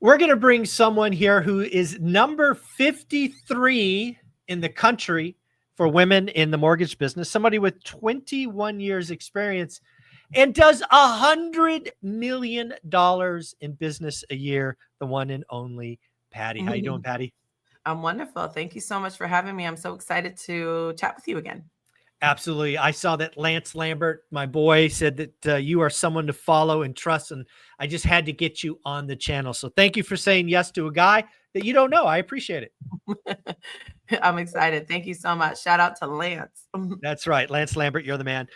we're going to bring someone here who is number 53 in the country for women in the mortgage business, somebody with 21 years experience and does $100 million in business a year. The one and only Patty. How you doing, Patty? I'm wonderful. Thank you so much for having me. I'm so excited to chat with you again. Absolutely. I saw that Lance Lambert, my boy, said that you are someone to follow and trust, and I just had to get you on the channel. So thank you for saying yes to a guy that you don't know. I appreciate it. I'm excited. Thank you so much. Shout out to Lance. That's right. Lance Lambert, you're the man.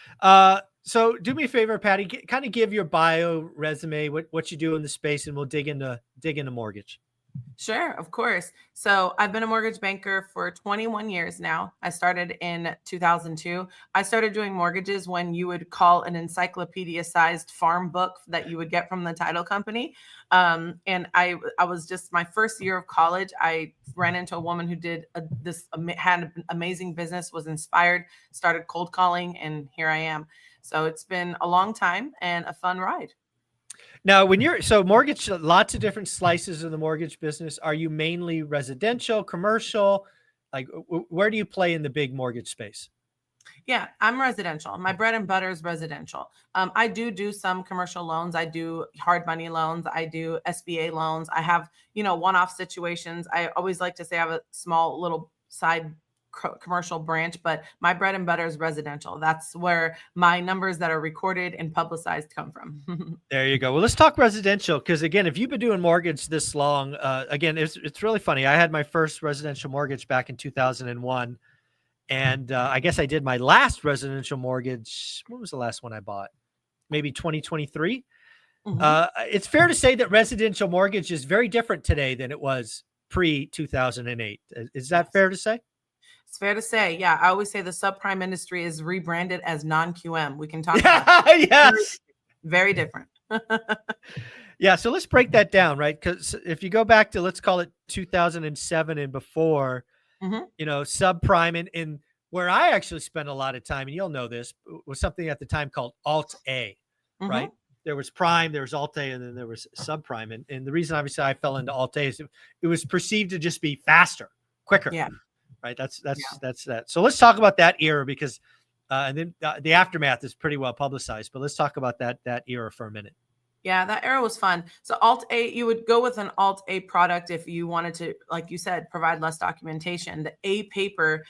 So do me a favor, Patty, kind of give your bio resume, what you do in the space, and we'll dig into mortgage. Sure, of course. So I've been a mortgage banker for 21 years now. I started in 2002. I started doing mortgages when you would call an encyclopedia-sized farm book that you would get from the title company. And I was just my first year of college. I ran into a woman who had an amazing business, was inspired, started cold calling, and here I am. So it's been a long time and a fun ride. Now, mortgage, lots of different slices of the mortgage business. Are you mainly residential, commercial? Like, where do you play in the big mortgage space? Yeah, I'm residential. My bread and butter is residential. I do some commercial loans. I do hard money loans. I do SBA loans. I have, one-off situations. I always like to say I have a small little side commercial branch, but my bread and butter is residential. That's where my numbers that are recorded and publicized come from. There you go. Well, let's talk residential, because again, if you've been doing mortgage this long, again, it's really funny. I had my first residential mortgage back in 2001, and I guess I did my last residential mortgage. When was the last one I bought? Maybe 2023. It's fair to say that residential mortgage is very different today than it was pre-2008. Is that fair to say? It's fair to say. Yeah. I always say the subprime industry is rebranded as non-QM. We can talk about that. Yes. Very different. Yeah. So let's break that down, right? Because if you go back to, let's call it 2007 and before, subprime and where I actually spent a lot of time, and you'll know this, was something at the time called Alt A, right? There was prime, there was Alt A, and then there was subprime. And the reason obviously I fell into Alt A is it was perceived to just be faster, quicker. Yeah. Right. That's that. So let's talk about that era, because and then the aftermath is pretty well publicized, but let's talk about that era for a minute. Yeah, that era was fun. So Alt A, you would go with an Alt A product if you wanted to, like you said, provide less documentation. The A paper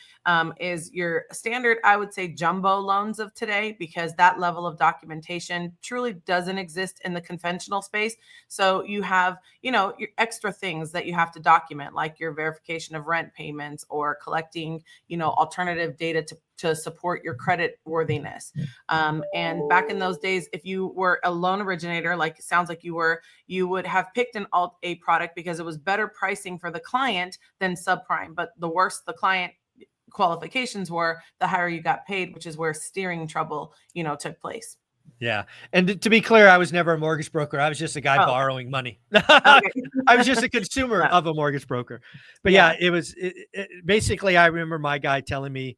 is your standard, I would say, jumbo loans of today, because that level of documentation truly doesn't exist in the conventional space. So you have, your extra things that you have to document, like your verification of rent payments or collecting, alternative data to support your credit worthiness. And back in those days, if you were a loan originator, like it sounds like you were, you would have picked an Alt A product because it was better pricing for the client than subprime. But the worse the client qualifications were, the higher you got paid, which is where steering trouble, took place. Yeah. And to be clear, I was never a mortgage broker. I was just a guy borrowing money. I was just a consumer of a mortgage broker. But it was basically, I remember my guy telling me,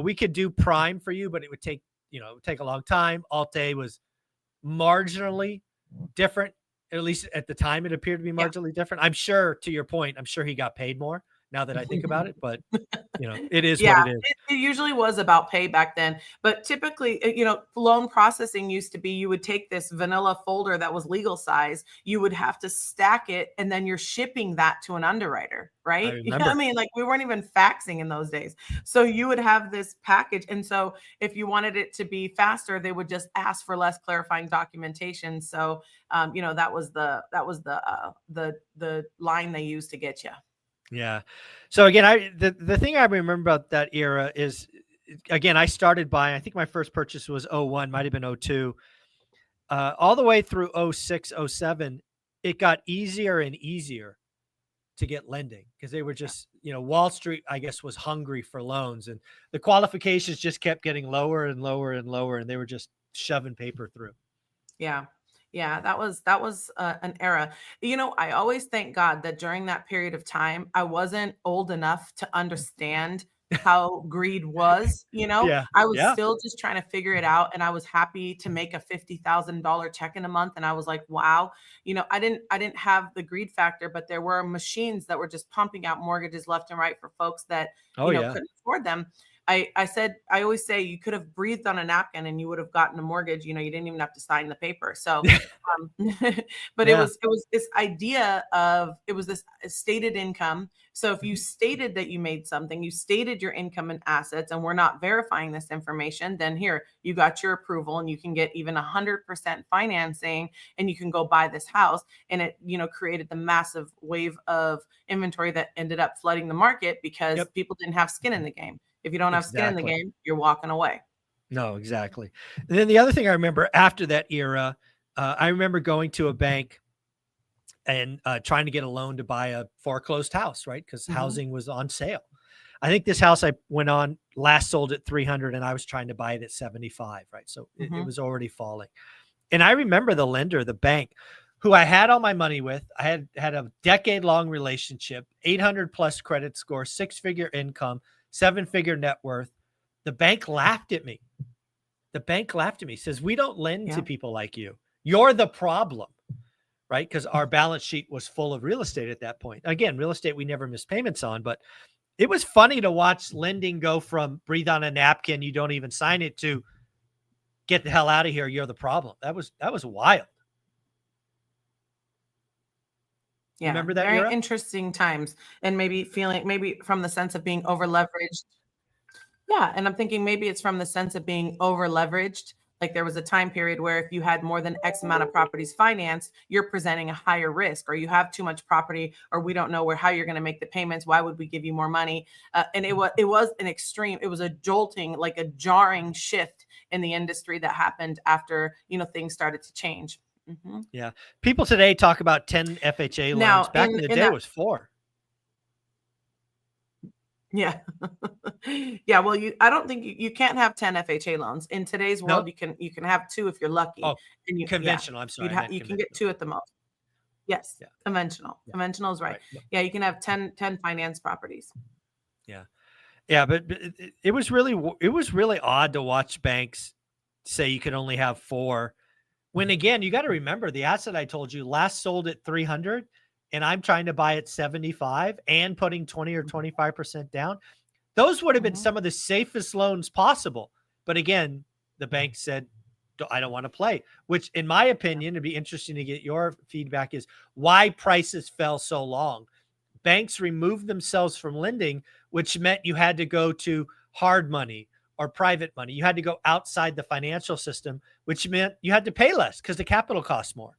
we could do prime for you, but it would take a long time. Alt A was marginally different. At least at the time, it appeared to be marginally different. I'm sure, to your point, I'm sure he got paid more now that I think about it, but it is what it is. It usually was about pay back then, but typically, loan processing used to be, you would take this vanilla folder that was legal size, you would have to stack it, and then you're shipping that to an underwriter, right? I mean, like, we weren't even faxing in those days. So you would have this package. And so if you wanted it to be faster, they would just ask for less clarifying documentation. So, that was the line they used to get you. Yeah. So again, the thing I remember about that era is, again, I started buying, I think my first purchase was 01, might've been 02. All the way through 06, 07, it got easier and easier to get lending, because they were just, Wall Street, I guess, was hungry for loans, and the qualifications just kept getting lower and lower and lower, and they were just shoving paper through. Yeah. Yeah, that was an era. I always thank God that during that period of time, I wasn't old enough to understand how greed was, you know. Yeah. I was Yeah. still just trying to figure it out, and I was happy to make a $50,000 check in a month, and I was like, wow, you know, I didn't have the greed factor, but there were machines that were just pumping out mortgages left and right for folks that, Oh you know, yeah. couldn't afford them. I always say you could have breathed on a napkin and you would have gotten a mortgage, you know, you didn't even have to sign the paper. So um, but Yeah. it was this idea of, it was this stated income. So if you Mhm. stated that you made something, you stated your income and assets, and we're not verifying this information, then here you got your approval, and you can get even 100% financing, and you can go buy this house. And it, you know, created the massive wave of inventory that ended up flooding the market because Yep. people didn't have skin in the game. If you don't have skin in the Exactly. game, you're walking away. No, exactly. And then the other thing I remember after that era, I remember going to a bank and trying to get a loan to buy a foreclosed house, right? Because Mhm. housing was on sale. I think this house I went on last sold at 300 and I was trying to buy it at 75, right? So it Mhm. was already falling. And I remember the lender, the bank, who I had all my money with. I had a decade long relationship, 800 plus credit score, 6-figure income, 7-figure net worth. The bank laughed at me. The bank laughed at me, says, "We don't lend to Yeah. people like you. You're the problem." Right? Because our balance sheet was full of real estate at that point. Again, real estate we never missed payments on, but it was funny to watch lending go from breathe on a napkin, you don't even sign it, to get the hell out of here, you're the problem. That was wild. You Yeah, remember that very era? interesting times, and maybe feeling, maybe from the sense of being over leveraged. Yeah, and I'm thinking maybe it's from the sense of being over leveraged. Like there was a time period where if you had more than X amount of properties financed, you're presenting a higher risk, or you have too much property, or we don't know where how you're going to make the payments. Why would we give you more money? And it was an extreme. It was a jolting, like a jarring shift in the industry that happened after, you know, things started to change. Mhm. Yeah. People today talk about 10 FHA loans. Now, Back in the in day, it that, was 4. yeah. Yeah, well, I don't think you can't have 10 FHA loans. In today's world, Nope. you can have 2 if you're lucky. Oh, And yeah, conventional. I'm sorry. I meant you can get conventional. 2 at the most. Yes, Yeah. conventional. Yeah. Conventional is right. Right. Yep. Yeah, you can have ten finance properties. Yeah. Yeah. But it was really, it was really odd to watch banks say you could only have 4. When again, you got to remember the asset I told you last sold at 300 and I'm trying to buy at 75 and putting 20 or 25% down. Those would have been Mhm. some of the safest loans possible. But again, the bank said, I don't want to play, which in my Yeah. opinion, it'd be interesting to get your feedback, is why prices fell so long. Banks removed themselves from lending, which meant you had to go to hard money or private money. You had to go outside the financial system, which meant you had to pay less because the capital costs more.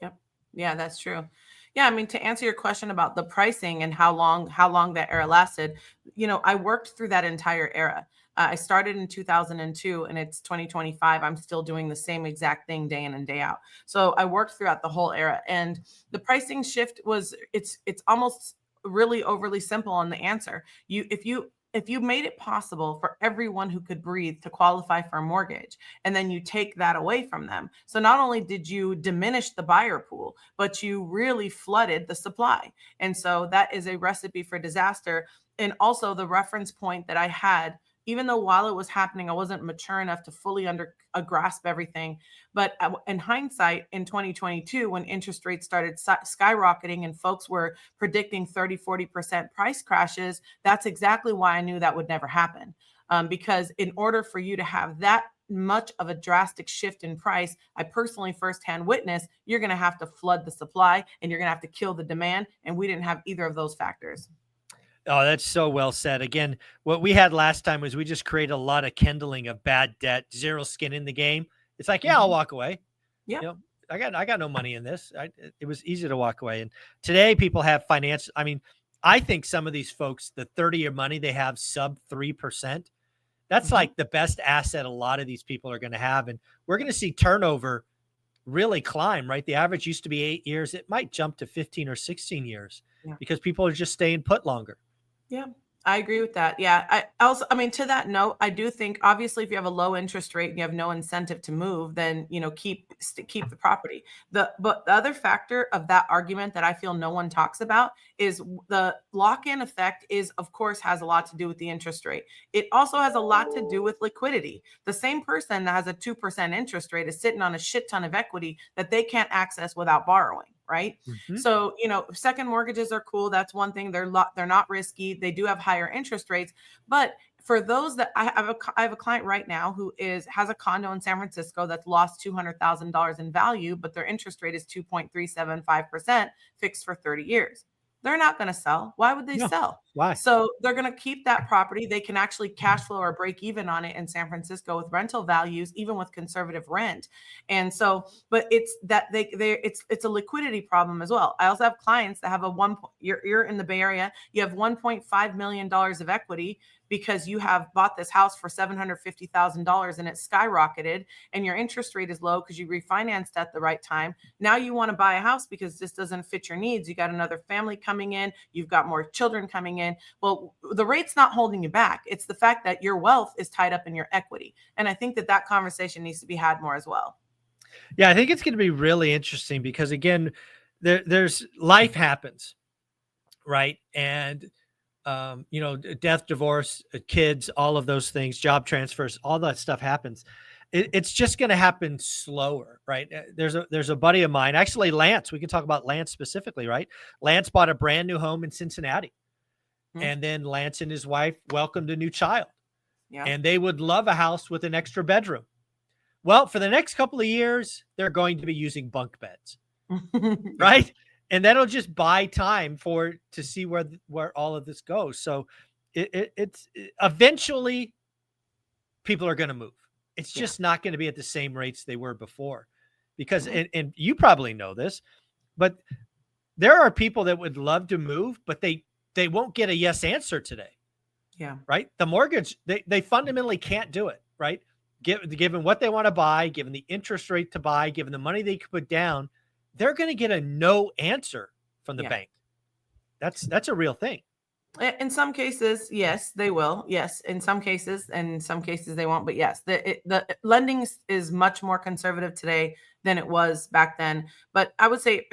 Yep. Yeah, that's true. Yeah, I mean, to answer your question about the pricing and how long that era lasted, you know, I worked through that entire era. I started in 2002 and it's 2025. I'm still doing the same exact thing day in and day out. So I worked throughout the whole era, and the pricing shift was, it's almost really overly simple on the answer. If you made it possible for everyone who could breathe to qualify for a mortgage, and then you take that away from them. So not only did you diminish the buyer pool, but you really flooded the supply. And so that is a recipe for disaster. And also the reference point that I had, even though while it was happening, I wasn't mature enough to fully grasp everything. But in hindsight, in 2022, when interest rates started skyrocketing and folks were predicting 30-40% price crashes, that's exactly why I knew that would never happen. Because in order for you to have that much of a drastic shift in price, I personally firsthand witnessed, you're going to have to flood the supply and you're going to have to kill the demand. And we didn't have either of those factors. Oh, that's so well said. Again, what we had last time was we just created a lot of kindling of bad debt, zero skin in the game. It's like, yeah, I'll Mhm. walk away. Yep. You know, I got no money in this. It was easy to walk away. And today people have financial. I mean, I think some of these folks, the 30-year money they have sub 3%, that's Mhm. like the best asset a lot of these people are going to have. And we're going to see turnover really climb, right? The average used to be 8 years. It might jump to 15 or 16 years Yeah. because people are just staying put longer. Yeah. I agree with that. Yeah. I mean, to that note, I do think obviously if you have a low interest rate and you have no incentive to move, then, keep the property. But the other factor of that argument that I feel no one talks about is the lock-in effect is, of course, has a lot to do with the interest rate. It also has a lot to do with liquidity. The same person that has a 2% interest rate is sitting on a shit ton of equity that they can't access without borrowing. Right. Mhm. So, second mortgages are cool. That's one thing. They're not risky. They do have higher interest rates. But for those that I have a client right now who has a condo in San Francisco that's lost $200,000 in value, but their interest rate is 2.375% fixed for 30 years. They're not going to sell. Why would they No. sell? Why? So they're going to keep that property. They can actually cash flow or break even on it in San Francisco with rental values, even with conservative rent. And so, but it's that it's a liquidity problem as well. I also have clients that have you're in the Bay Area, you have $1.5 million of equity because you have bought this house for $750,000 and it skyrocketed, and your interest rate is low because you refinanced at the right time. Now you want to buy a house because this doesn't fit your needs. You got another family coming in, you've got more children coming in. Well, the rate's not holding you back. It's the fact that your wealth is tied up in your equity. And I think that conversation needs to be had more as well. Yeah, I think it's going to be really interesting because again, there's life happens, right? And death, divorce, kids, all of those things, job transfers, all that stuff happens. It's just going to happen slower, right? There's a buddy of mine, actually Lance. We can talk about Lance specifically, right? Lance bought a brand new home in Cincinnati, and then Lance and his wife welcomed a new child, and they would love a house with an extra bedroom. Well, for the next couple of years, they're going to be using bunk beds, right? And that'll just buy time to see where all of this goes. So it's eventually people are going to move. It's just not going to be at the same rates they were before, because and you probably know this, but there are people that would love to move, but they won't get a yes answer today. Yeah. Right. The mortgage, they fundamentally can't do it. Right. Given what they want to buy, given the interest rate to buy, given the money they could put down, they're going to get a no answer from the bank. That's a real thing. In some cases, yes, they will. Yes, in some cases, and in some cases they won't. But yes, the lending is much more conservative today than it was back then. But I would say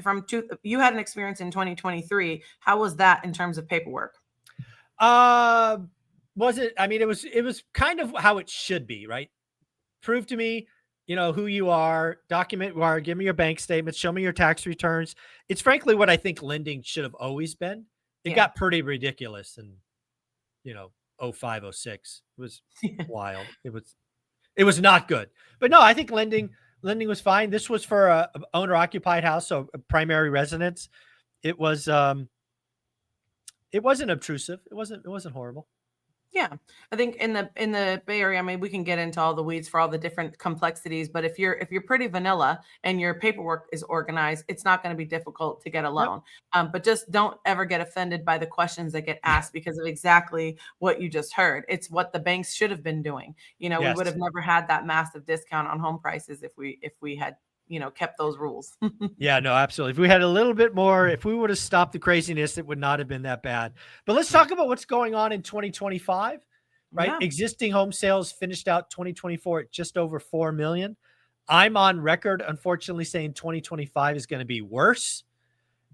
you had an experience in 2023. How was that in terms of paperwork? Was it? I mean, it was kind of how it should be, right? Prove to me, who you are, document who you are, give me your bank statements, show me your tax returns. It's frankly what I think lending should have always been. It got pretty ridiculous in, 05, 06. It was wild. It was not good. But no, I think lending was fine. This was for a owner occupied house, so a primary residence. It wasn't obtrusive. It wasn't horrible. Yeah, I think in the Bay Area, I mean, we can get into all the weeds for all the different complexities, but if you're pretty vanilla and your paperwork is organized, it's not going to be difficult to get a loan. But just don't ever get offended by the questions that get asked because of exactly what you just heard. It's what the banks should have been doing. We would have never had that massive discount on home prices if we had kept those rules. Yeah, no, absolutely. If we had a little bit more, if we would have stopped the craziness, it would not have been that bad. But let's talk about what's going on in 2025, right? Yeah. Existing home sales finished out 2024 at just over 4 million. I'm on record, unfortunately, saying 2025 is going to be worse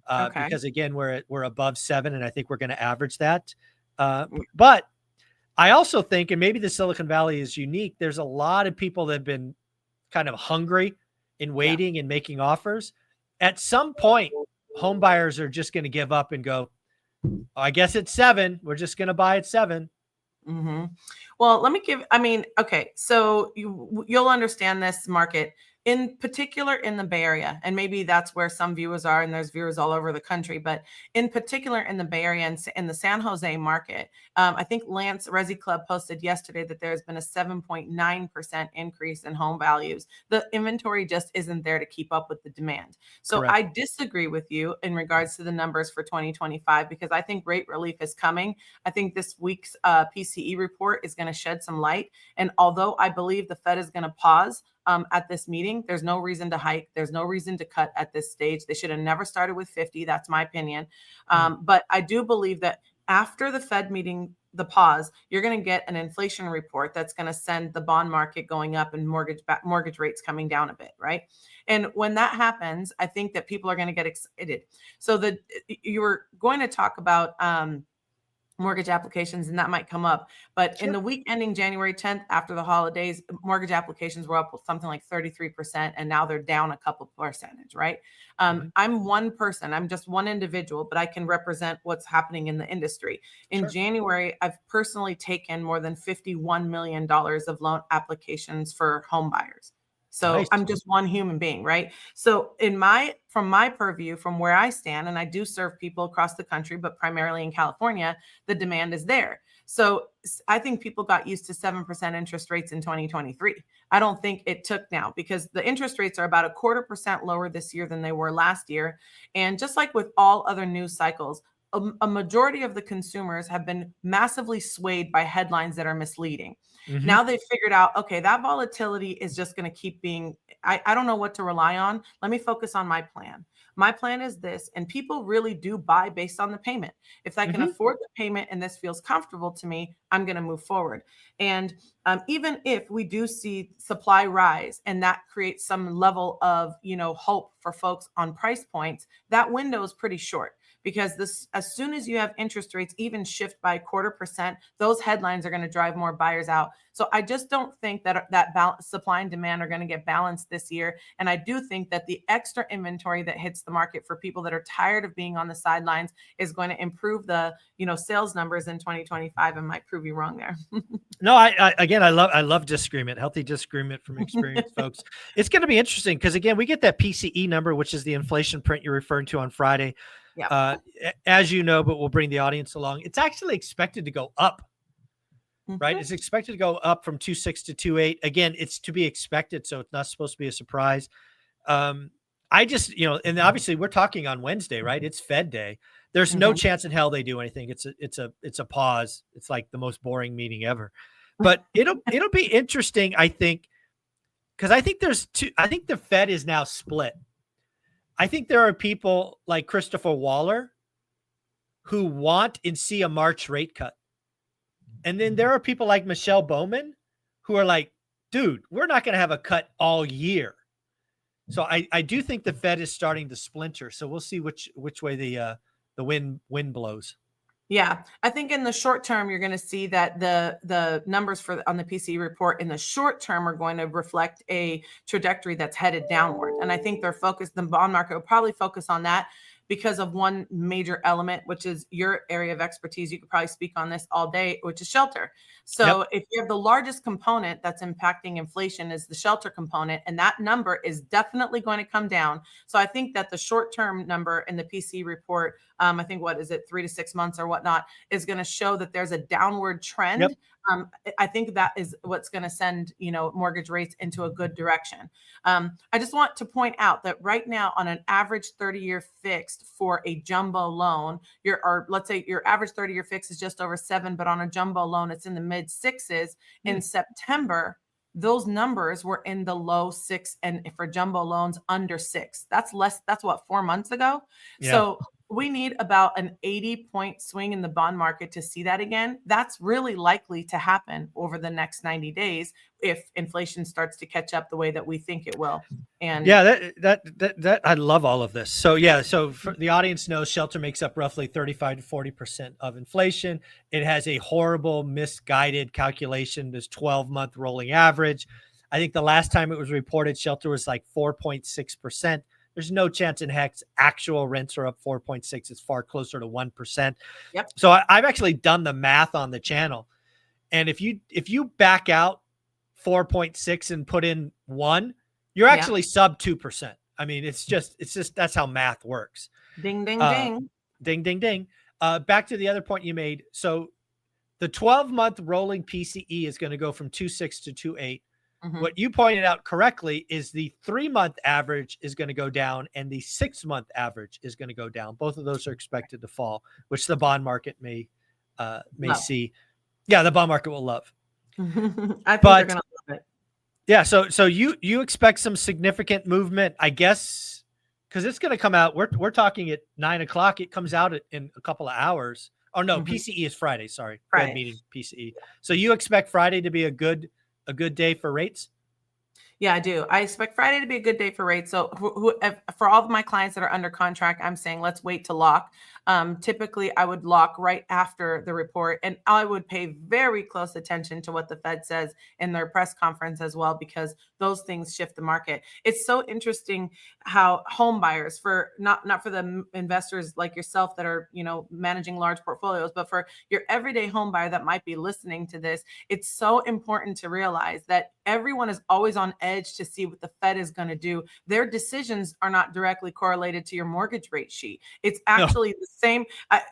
because again, we're above 7, and I think we're going to average that. But I also think, and maybe the Silicon Valley is unique, there's a lot of people that have been kind of hungry in waiting and making offers. At some point, home buyers are just going to give up and go, oh, I guess it's 7. We're just going to buy at 7. Well, okay. So you'll understand this market in particular in the Bay Area, and maybe that's where some viewers are, and there's viewers all over the country, but in particular in the Bay Area and in the San Jose market, I think Lance Resi Club posted yesterday that there's been a 7.9% increase in home values. The inventory just isn't there to keep up with the demand. So Correct. I disagree with you in regards to the numbers for 2025, because I think rate relief is coming. I think this week's PCE report is going to shed some light. And although I believe the Fed is going to pause at this meeting, there's no reason to hike. There's no reason to cut at this stage. They should have never started with 50. That's my opinion. But I do believe that after the Fed meeting the pause, you're going to get an inflation report that's going to send the bond market going up and mortgage rates coming down a bit, right? And when that happens, I think that people are going to get excited. So you were going to talk about mortgage applications, and that might come up. But in the week ending January 10th, after the holidays, mortgage applications were up something like 33%, and now they're down a couple percentage, right? I'm one person, I'm just one individual, but I can represent what's happening in the industry. In January, I've personally taken more than $51 million of loan applications for home buyers. So Nice. I'm just one human being, right? So from my purview, from where I stand, and I do serve people across the country, but primarily in California, the demand is there. So I think people got used to 7% interest rates in 2023. I don't think it took now, because the interest rates are about 0.25% lower this year than they were last year. And just like with all other news cycles, a majority of the consumers have been massively swayed by headlines that are misleading. Now they've figured out, okay, that volatility is just going to keep being, I don't know what to rely on. Let me focus on my plan. My plan is this. And people really do buy based on the payment. If I can afford the payment and this feels comfortable to me, I'm going to move forward. And even if we do see supply rise and that creates some level of, hope for folks on price points, that window is pretty short. Because as soon as you have interest rates even shift by 0.25%, those headlines are going to drive more buyers out. So I just don't think that supply and demand are going to get balanced this year. And I do think that the extra inventory that hits the market for people that are tired of being on the sidelines is going to improve the sales numbers in 2025, and might prove you wrong there. No, I love disagreement, healthy disagreement from experienced folks. It's going to be interesting because, again, we get that PCE number, which is the inflation print you're referring to on Friday. Yeah. As you know, but we'll bring the audience along. It's actually expected to go up, right? It's expected to go up from 2.6 to 2.8. Again, it's to be expected, so it's not supposed to be a surprise. I just, and obviously we're talking on Wednesday, right? It's Fed Day. There's no chance in hell they do anything. It's a pause. It's like the most boring meeting ever. But it'll be interesting, I think, because I think I think the Fed is now split. I think there are people like Christopher Waller who want and see a March rate cut. And then there are people like Michelle Bowman who are like, dude, we're not going to have a cut all year. So I do think the Fed is starting to splinter. So we'll see which way the wind blows. Yeah, I think in the short term, you're going to see that the numbers on the PCE report in the short term are going to reflect a trajectory that's headed downward. And I think the bond market will probably focus on that because of one major element, which is your area of expertise. You could probably speak on this all day, which is shelter. So if you have the largest component that's impacting inflation is the shelter component, and that number is definitely going to come down. So I think that the short-term number in the PCE report, I think, 3 to 6 months or whatnot, is going to show that there's a downward trend. I think that is what's going to send, mortgage rates into a good direction. I just want to point out that right now, on an average 30-year fixed for a jumbo loan, let's say your average 30-year fix is just over 7, but on a jumbo loan, it's in the mid 6s. In September, those numbers were in the low 6, and for jumbo loans under 6. That's 4 months ago. Yeah. So we need about an 80-point swing in the bond market to see that again. That's really likely to happen over the next 90 days if inflation starts to catch up the way that we think it will. And that I love all of this. So for the audience knows, shelter makes up roughly 35 to 40% of inflation. It has a horrible, misguided calculation, this 12-month rolling average. I think the last time it was reported, shelter was like 4.6%. There's no chance in heck actual rents are up 4.6. It's far closer to 1%. Yep. So I've actually done the math on the channel. And if you back out 4.6 and put in 1, you're actually sub 2%. I mean, it's just that's how math works. Ding, ding, ding. Ding, ding, ding. Back to the other point you made. So the 12-month rolling PCE is going to go from 2.6 to 2.8. What you pointed out correctly is the 3-month average is going to go down and the 6-month average is going to go down. Both of those are expected to fall, which the bond market may see. Yeah, the bond market will love. I think they're going to love it. Yeah, so you expect some significant movement, I guess, because it's going to come out. We're talking at 9 o'clock. It comes out in a couple of hours. Oh no, PCE is Friday. Sorry, Fed Friday. meeting PCE. So you expect Friday to be a good day for rates? Yeah, I do. I expect Friday to be a good day for rates. So for all of my clients that are under contract, I'm saying let's wait to lock. Typically, I would lock right after the report, and I would pay very close attention to what the Fed says in their press conference as well, because those things shift the market. It's so interesting how home buyers, for not for the investors like yourself that are managing large portfolios, but for your everyday home buyer that might be listening to this, it's so important to realize that everyone is always on edge to see what the Fed is going to do. Their decisions are not directly correlated to your mortgage rate sheet. It's actually the same.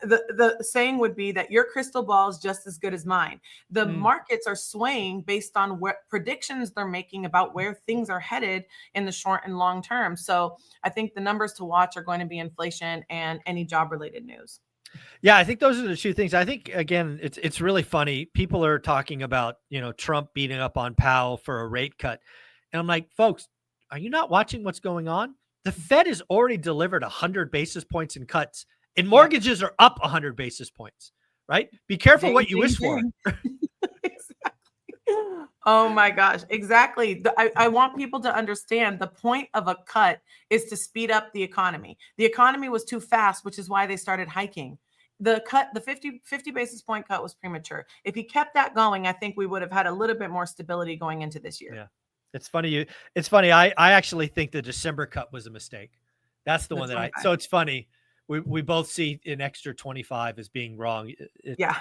The saying would be that your crystal ball is just as good as mine. The markets are swaying based on what predictions they're making about where things are headed in the short and long term. So I think the numbers to watch are going to be inflation and any job related news. Yeah, I think those are the two things. I think, again, it's really funny. People are talking about, Trump beating up on Powell for a rate cut. And I'm like, folks, are you not watching what's going on? The Fed has already delivered 100 basis points in cuts, and mortgages are up 100 basis points, right? Be careful what you wish for. Exactly. Oh my gosh, exactly. I want people to understand the point of a cut is to speed up the economy. The economy was too fast, which is why they started hiking. The 50 basis point cut was premature. If he kept that going, I think we would have had a little bit more stability going into this year. Yeah. It's funny. I actually think the December cut was a mistake. That's the one that so it's funny. We both see an extra 25 as being wrong. Yeah.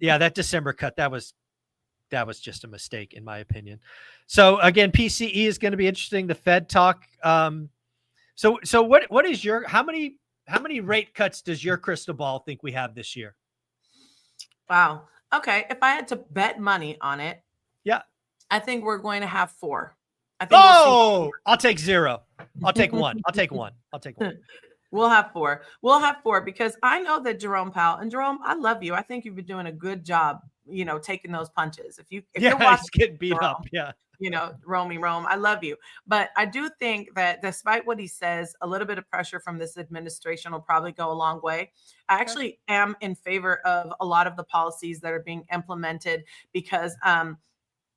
That December cut, that was just a mistake in my opinion. So again, PCE is going to be interesting. The Fed talk. So what is how many rate cuts does your crystal ball think we have this year? Wow. Okay. If I had to bet money on it, yeah, I think we're going to have 4. I think I'll take 0. I'll take 1. I'll take 1. We'll have 4. We'll have 4 because I know that Jerome Powell, and Jerome, I love you. I think you've been doing a good job, taking those punches. If you're watching, getting beat Jerome, up. Yeah. Rome, I love you. But I do think that despite what he says, a little bit of pressure from this administration will probably go a long way. I actually am in favor of a lot of the policies that are being implemented because,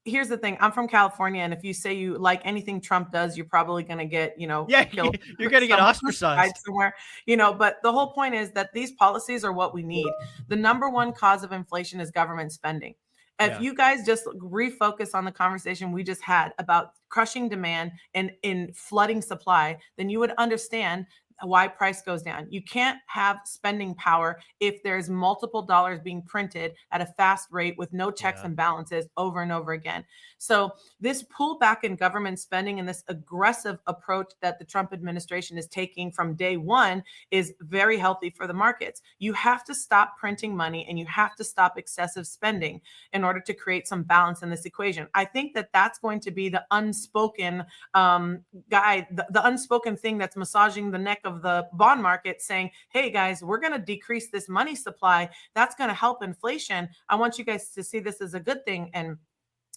here's the thing. I'm from California, and if you say you like anything Trump does, you're probably going to get, killed. You're going to get ostracized somewhere, but the whole point is that these policies are what we need. The number one cause of inflation is government spending. If you guys just refocus on the conversation we just had about crushing demand and in flooding supply, then you would understand why price goes down. You can't have spending power if there's multiple dollars being printed at a fast rate with no checks and balances over and over again. So this pullback in government spending and this aggressive approach that the Trump administration is taking from day one is very healthy for the markets. You have to stop printing money and you have to stop excessive spending in order to create some balance in this equation. I think that that's going to be the unspoken the unspoken thing that's massaging the neck of the bond market, saying, hey guys, we're going to decrease this money supply. That's going to help inflation. I want you guys to see this as a good thing. And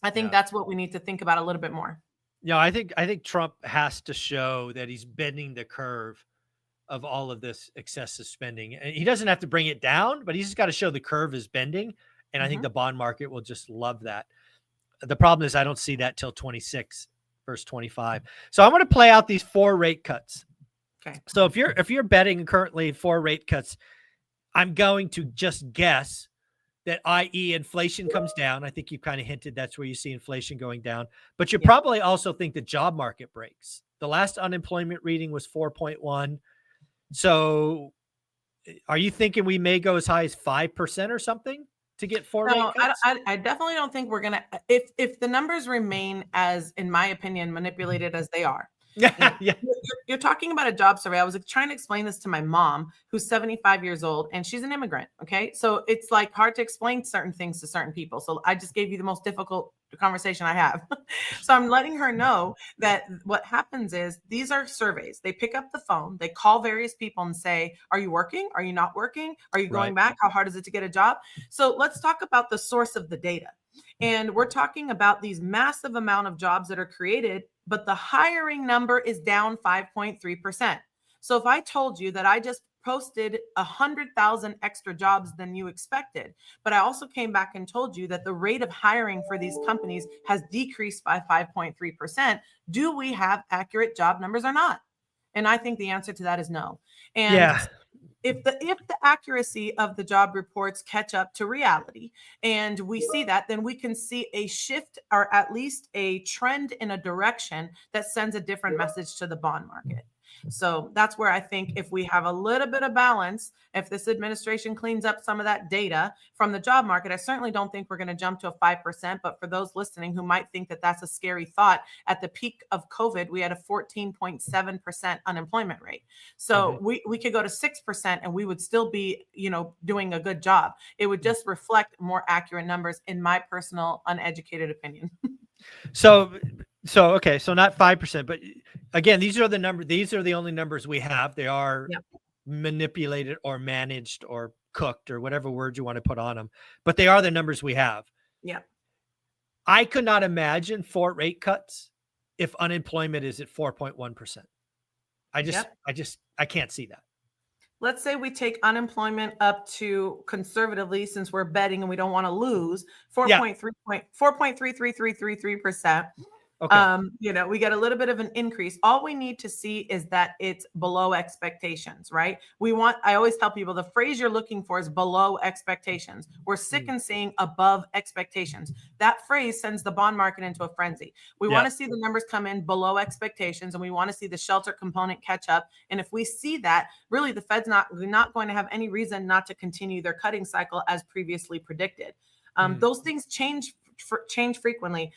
I think that's what we need to think about a little bit more. Yeah, I think Trump has to show that he's bending the curve of all of this excessive spending. And he doesn't have to bring it down, but he's just got to show the curve is bending. And I think the bond market will just love that. The problem is I don't see that till 26 verse 25. So I'm going to play out these 4 rate cuts. Okay. So if you're betting currently 4 rate cuts, I'm going to just guess that, i.e. inflation comes down. I think you kind of hinted that's where you see inflation going down, but you probably also think the job market breaks. The last unemployment reading was 4.1. So are you thinking we may go as high as 5% or something to get 4 rate cuts? I definitely don't think we're going to, if the numbers remain as, in my opinion, manipulated as they are. You're talking about a job survey. I was trying to explain this to my mom, who's 75 years old, and she's an immigrant. Okay. So it's like hard to explain certain things to certain people. So I just gave you the most difficult conversation I have. So I'm letting her know that what happens is these are surveys. They pick up the phone, they call various people and say, are you working? Are you not working? Are you going back? How hard is it to get a job? So let's talk about the source of the data. And we're talking about these massive amount of jobs that are created, but the hiring number is down 5.3%. So if I told you that I just posted 100,000 extra jobs than you expected. But I also came back and told you that the rate of hiring for these companies has decreased by 5.3%. Do we have accurate job numbers or not? And I think the answer to that is no. And Yeah. if the accuracy of the job reports catch up to reality and we see that, then we can see a shift or at least a trend in a direction that sends a different message to the bond market. So that's where I think if we have a little bit of balance, if this administration cleans up some of that data from the job market, I certainly don't think we're going to jump to a 5%. But for those listening who might think that that's a scary thought, at the peak of COVID, we had a 14.7% unemployment rate. So we could go to 6% and we would still be, doing a good job. It would just reflect more accurate numbers, in my personal uneducated opinion. So okay, so not 5%, but again, these are the only numbers we have. They are manipulated or managed or cooked or whatever word you want to put on them, but they are the numbers we have. Yeah. I could not imagine 4 rate cuts if unemployment is at 4.1%. I can't see that. Let's say we take unemployment up to, conservatively, since we're betting and we don't want to lose, 4.333333%. Okay. We get a little bit of an increase. All we need to see is that it's below expectations, right? I always tell people the phrase you're looking for is below expectations. We're sick and seeing above expectations. That phrase sends the bond market into a frenzy. We want to see the numbers come in below expectations, and we want to see the shelter component catch up. And if we see that, really the Fed's not going to have any reason not to continue their cutting cycle as previously predicted. Those things change frequently.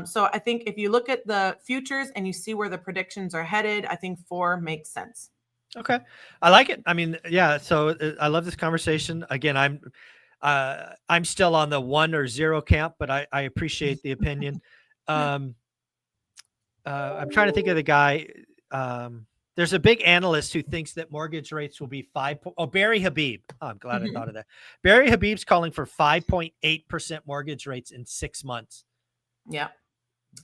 So I think if you look at the futures and you see where the predictions are headed, I think 4 makes sense. Okay. I like it. I mean, yeah. So I love this conversation. Again, I'm still on the 1 or 0 camp, but I appreciate the opinion. I'm trying to think of the guy. There's a big analyst who thinks that mortgage rates will be 5. Barry Habib. Oh, I'm glad I thought of that. Barry Habib's calling for 5.8% mortgage rates in 6 months. Yeah,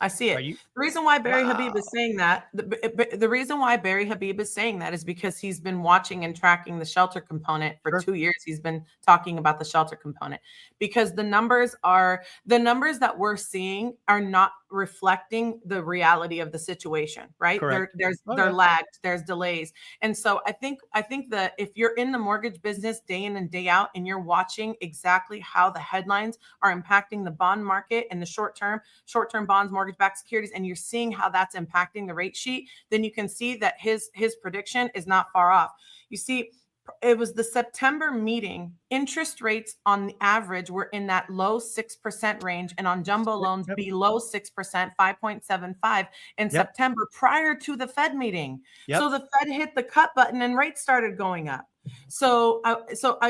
I see it. The reason why Barry Habib is saying that, the reason why Barry Habib is saying that is because he's been watching and tracking the shelter component for 2 years. He's been talking about the shelter component because the numbers that we're seeing are not reflecting the reality of the situation, right? They're lagged, there's delays. And so I think that if you're in the mortgage business day in and day out and you're watching exactly how the headlines are impacting the bond market and the short-term bonds, mortgage-backed securities, and you're seeing how that's impacting the rate sheet, then you can see that his prediction is not far off. You see, it was the September meeting. Interest rates on the average were in that low 6% range, and on jumbo loans below 6%, 5.75 in September, prior to the Fed meeting. So the Fed hit the cut button and rates started going up. So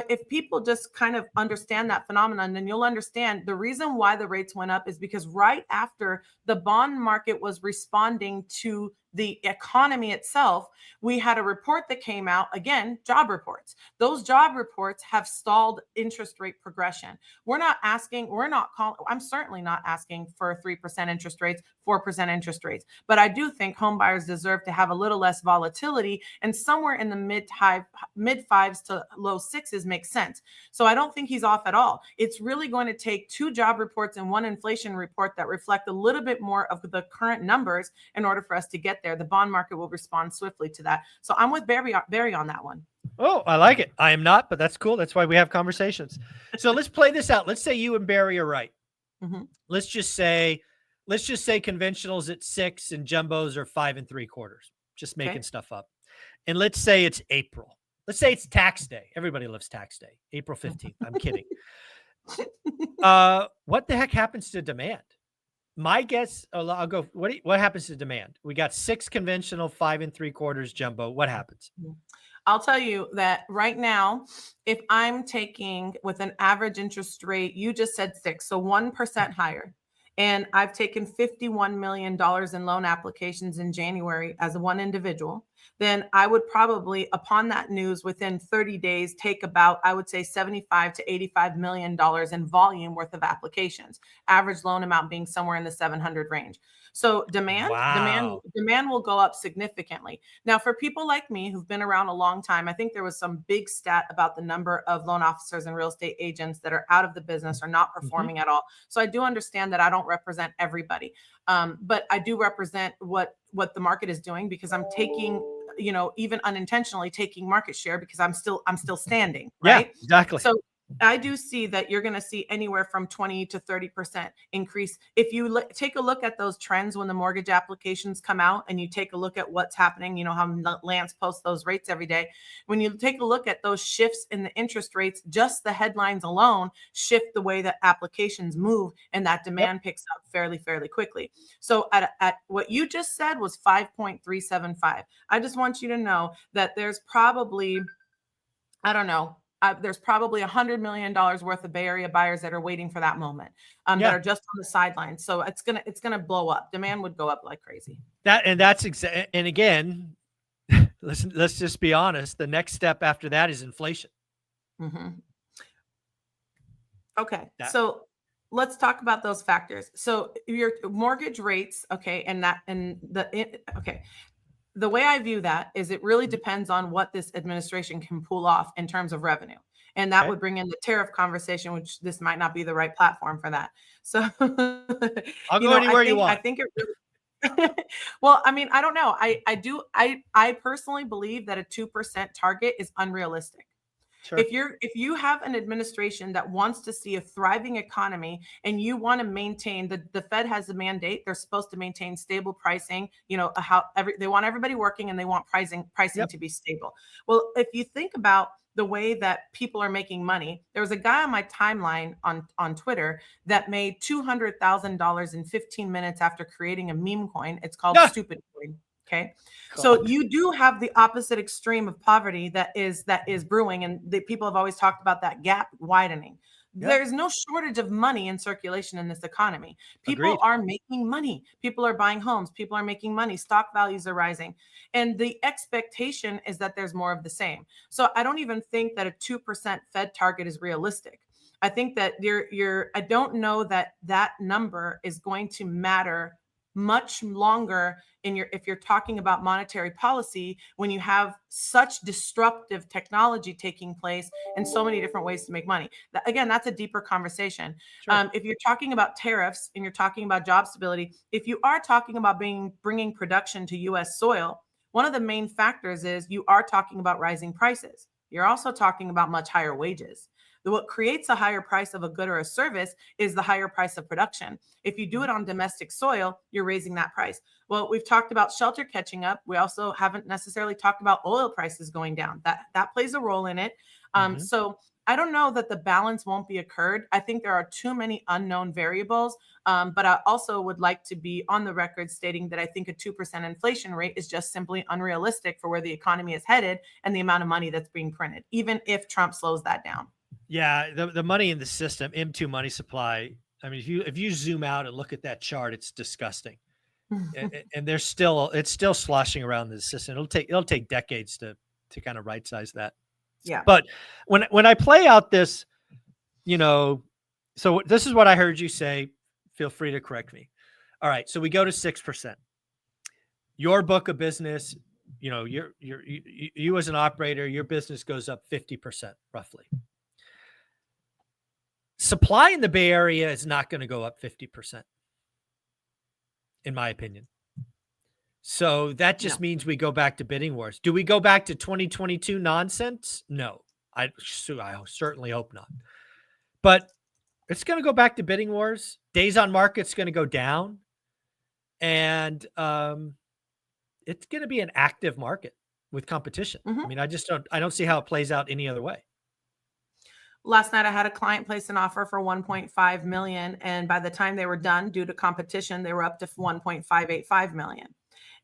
if people just kind of understand that phenomenon, then you'll understand the reason why the rates went up is because right after the bond market was responding to the economy itself, we had a report that came out, again, job reports. Those job reports have stalled interest rate progression. I'm certainly not asking for 3% interest rates, 4% interest rates, but I do think home buyers deserve to have a little less volatility, and somewhere in the mid 5s to low 6s makes sense. So I don't think he's off at all. It's really going to take 2 job reports and 1 inflation report that reflect a little bit more of the current numbers in order for us to get there. The bond market will respond swiftly to that. So I'm with Barry on that one. Oh, I like it. I am not, but that's cool. That's why we have conversations. So let's play this out. Let's say you and Barry are right. Let's just say conventionals at 6 and jumbos are 5 3/4. Just making stuff up. And let's say it's April. Let's say it's tax day. Everybody loves tax day. April 15th. I'm kidding. What the heck happens to demand? My guess, I'll go. What happens to demand? We got 6 conventional, 5 3/4 jumbo. What happens? I'll tell you that right now, if I'm taking with an average interest rate, you just said 6, so 1% higher, and I've taken $51 million in loan applications in January as one individual, then I would probably, upon that news, within 30 days, take about, I would say, $75 to $85 million in volume worth of applications, average loan amount being somewhere in the 700 range. So demand Wow. will go up significantly. Now, for people like me who've been around a long time, I think there was some big stat about the number of loan officers and real estate agents that are out of the business or not performing at all. So I do understand that I don't represent everybody, but I do represent what the market is doing, because I'm taking, even unintentionally taking market share, because I'm still standing, Yeah, right? exactly. So I do see that you're going to see anywhere from 20 to 30% increase. If you take a look at those trends when the mortgage applications come out, and you take a look at what's happening, you know how Lance posts those rates every day. When you take a look at those shifts in the interest rates, just the headlines alone shift the way that applications move, and that demand picks up fairly quickly. So at what you just said was 5.375. I just want you to know that there's probably, I don't know, there's probably $100 million worth of Bay Area buyers that are waiting for that moment, that are just on the sidelines. So it's gonna blow up. Demand would go up like crazy. And again, let's just be honest. The next step after that is inflation. Okay, so let's talk about those factors. So your mortgage rates, okay, the way I view that is it really depends on what this administration can pull off in terms of revenue. And that would bring in the tariff conversation, which this might not be the right platform for that. So I'll go anywhere you want. I think it really, well, I mean, I don't know. I personally believe that a 2% target is unrealistic. Sure. If you have an administration that wants to see a thriving economy, and you want to maintain, the Fed has a mandate, they're supposed to maintain stable pricing, they want everybody working, and they want pricing to be stable. Well, if you think about the way that people are making money, there was a guy on my timeline on Twitter that made $200,000 in 15 minutes after creating a meme coin. It's called Stupid Coin. Okay. So you do have the opposite extreme of poverty that is brewing, and the people have always talked about that gap widening. There's no shortage of money in circulation in this economy. People are making money. People are buying homes. People are making money. Stock values are rising. And the expectation is that there's more of the same. So I don't even think that a 2% Fed target is realistic. I think that I don't know that number is going to matter much longer if you're talking about monetary policy, when you have such disruptive technology taking place and so many different ways to make money. Again, that's a deeper conversation. Sure. If you're talking about tariffs and you're talking about job stability, if you are talking about bringing production to U.S. soil, one of the main factors is you are talking about rising prices. You're also talking about much higher wages. What creates a higher price of a good or a service is the higher price of production. If you do it on domestic soil, you're raising that price. Well, we've talked about shelter catching up. We also haven't necessarily talked about oil prices going down. That plays a role in it. So I don't know that the balance won't be occurred. I think there are too many unknown variables. But I also would like to be on the record stating that I think a 2% inflation rate is just simply unrealistic for where the economy is headed and the amount of money that's being printed, even if Trump slows that down. Yeah, the money in the system, M2 money supply. I mean, if you zoom out and look at that chart, it's disgusting. And it's still sloshing around the system. It'll take decades to kind of right size that. Yeah. But when I play out this, so this is what I heard you say. Feel free to correct me. All right, so we go to 6%. Your book of business, you as an operator, your business goes up 50% roughly. Supply in the Bay Area is not going to go up 50%, in my opinion. So that just means we go back to bidding wars. Do we go back to 2022 nonsense? No, I certainly hope not. But it's going to go back to bidding wars. Days on market's going to go down. And it's going to be an active market with competition. I mean, I don't see how it plays out any other way. Last night, I had a client place an offer for 1.5 million. And by the time they were done, due to competition, they were up to 1.585 million.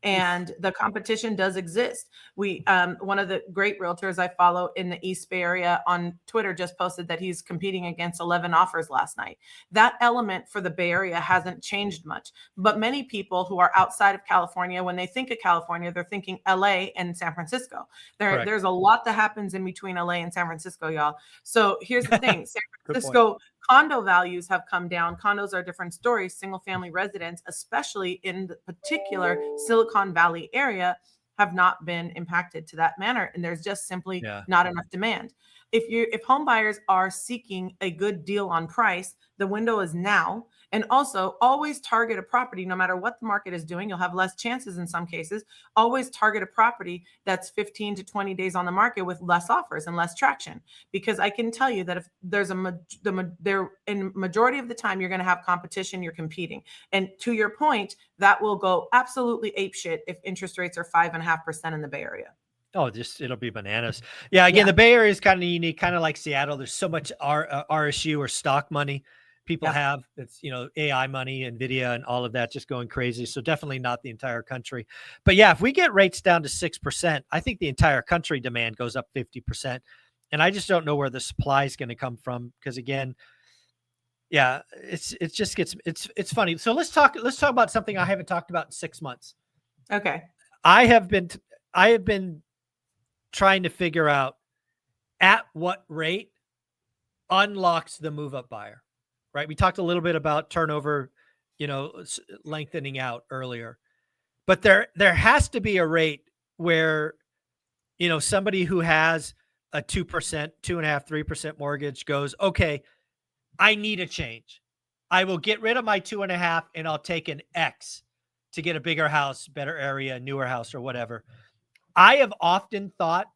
And the competition does exist. One of the great realtors I follow in the East Bay Area on Twitter just posted that he's competing against 11 offers last night. That element for the Bay Area hasn't changed much. But many people who are outside of California, when they think of California, they're thinking LA and San Francisco. There's a lot that happens in between LA and San Francisco, y'all. So here's the thing. San Francisco Condo values have come down. Condos are a different story. Single family residents, especially in the particular Silicon Valley area, have not been impacted to that manner. And there's just simply not enough demand. If home buyers are seeking a good deal on price, the window is now. And also always target a property, no matter what the market is doing. You'll have less chances in some cases. Always target a property that's 15 to 20 days on the market with less offers and less traction. Because I can tell you that if there's in majority of the time, you're going to have competition, you're competing. And to your point, that will go absolutely apeshit if interest rates are 5.5% in the Bay Area. Oh, it'll be bananas. Yeah. Again, the Bay Area is kind of unique, kind of like Seattle. There's so much RSU or stock money people have. It's, AI money, NVIDIA and all of that just going crazy. So definitely not the entire country. But yeah, if we get rates down to 6%, I think the entire country demand goes up 50%. And I just don't know where the supply is going to come from. Because again, it's funny. So let's talk about something I haven't talked about in 6 months. Okay. I have been trying to figure out at what rate unlocks the move up buyer, right? We talked a little bit about turnover, lengthening out earlier, but there has to be a rate where, somebody who has a 2%, 2.5%, 3% mortgage goes, okay, I need a change. I will get rid of my 2.5 and I'll take an X to get a bigger house, better area, newer house or whatever. I have often thought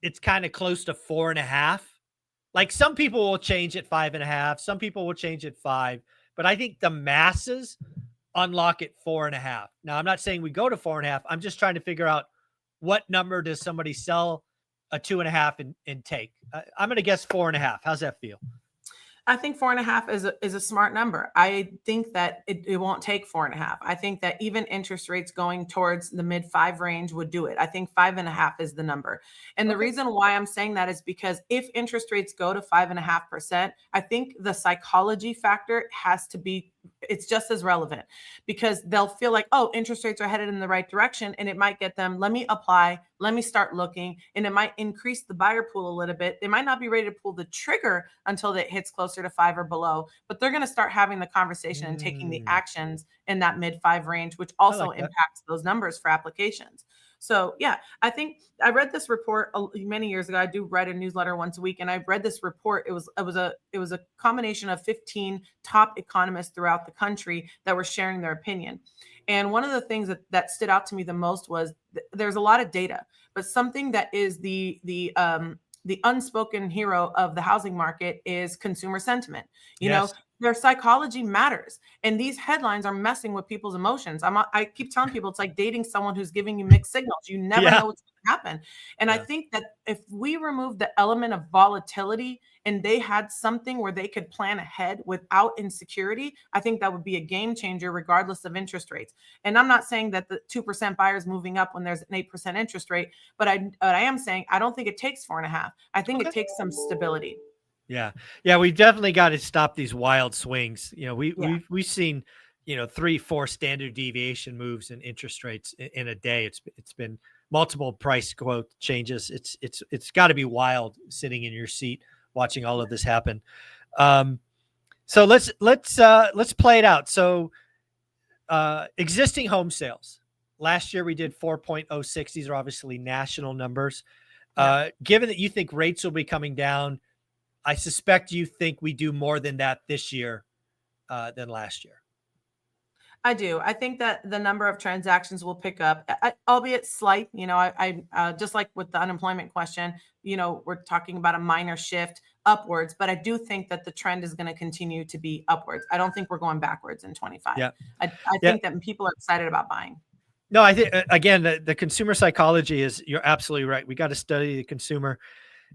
it's kind of close to 4.5. Like some people will change at 5.5. Some people will change at 5, but I think the masses unlock at 4.5. Now I'm not saying we go to 4.5. I'm just trying to figure out what number does somebody sell a 2.5 and take. I'm going to guess 4.5. How's that feel? I think 4.5 is a smart number. I think that it won't take 4.5. I think that even interest rates going towards the mid 5 range would do it. I think 5.5 is the number. And the reason why I'm saying that is because if interest rates go to 5.5%, I think the psychology factor has to be, it's just as relevant, because they'll feel like, oh, interest rates are headed in the right direction. And it might get them, let me apply, let me start looking, and it might increase the buyer pool a little bit. They might not be ready to pull the trigger until it hits closer to 5 or below, but they're going to start having the conversation and taking the actions in that mid 5 range, which also impacts those numbers for applications. So yeah, I think I read this report many years ago. I do write a newsletter once a week, and I read this report. It was a combination of 15 top economists throughout the country that were sharing their opinion. And one of the things that stood out to me the most was there's a lot of data, but something that is the unspoken hero of the housing market is consumer sentiment. You know, their psychology matters. And these headlines are messing with people's emotions. I keep telling people it's like dating someone who's giving you mixed signals. You never know what's going to happen. And I think that if we remove the element of volatility and they had something where they could plan ahead without insecurity, I think that would be a game changer regardless of interest rates. And I'm not saying that the 2% buyers moving up when there's an 8% interest rate, but I am saying I don't think it takes 4.5. I think it takes some stability. Yeah. We've definitely got to stop these wild swings. We've seen, 3-4 standard deviation moves in interest rates in a day. It's been multiple price quote changes. It's got to be wild sitting in your seat watching all of this happen. So let's play it out. So existing home sales. Last year we did 4.06. These are obviously national numbers. Given that you think rates will be coming down, I suspect you think we do more than that this year than last year. I do. I think that the number of transactions will pick up, albeit slight. I just like with the unemployment question, we're talking about a minor shift upwards, but I do think that the trend is going to continue to be upwards. I don't think we're going backwards in 25. I think that people are excited about buying. No, I think, again, the consumer psychology is, you're absolutely right. We got to study the consumer.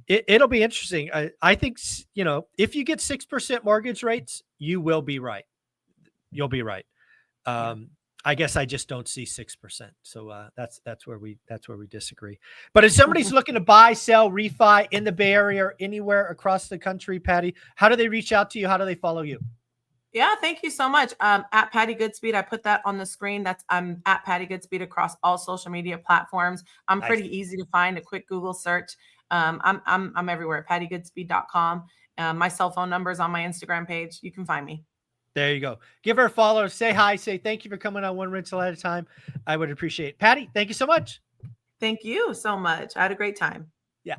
It'll be interesting. I think, if you get 6% mortgage rates, you will be right. You'll be right. I guess I just don't see 6%. So that's where we disagree. But if somebody's looking to buy, sell, refi in the Bay Area or anywhere across the country, Patty, how do they reach out to you? How do they follow you? Yeah, thank you so much. At Patty Goodspeed, I put that on the screen. That's I'm at Patty Goodspeed across all social media platforms. I'm Nice. pretty easy to find. A quick Google search. I'm everywhere. PattyGoodspeed.com. My cell phone number is on my Instagram page. You can find me. There you go. Give her a follow. Say hi. Say thank you for coming on One Rental at a Time. I would appreciate it. Patty, thank you so much. Thank you so much. I had a great time. Yeah.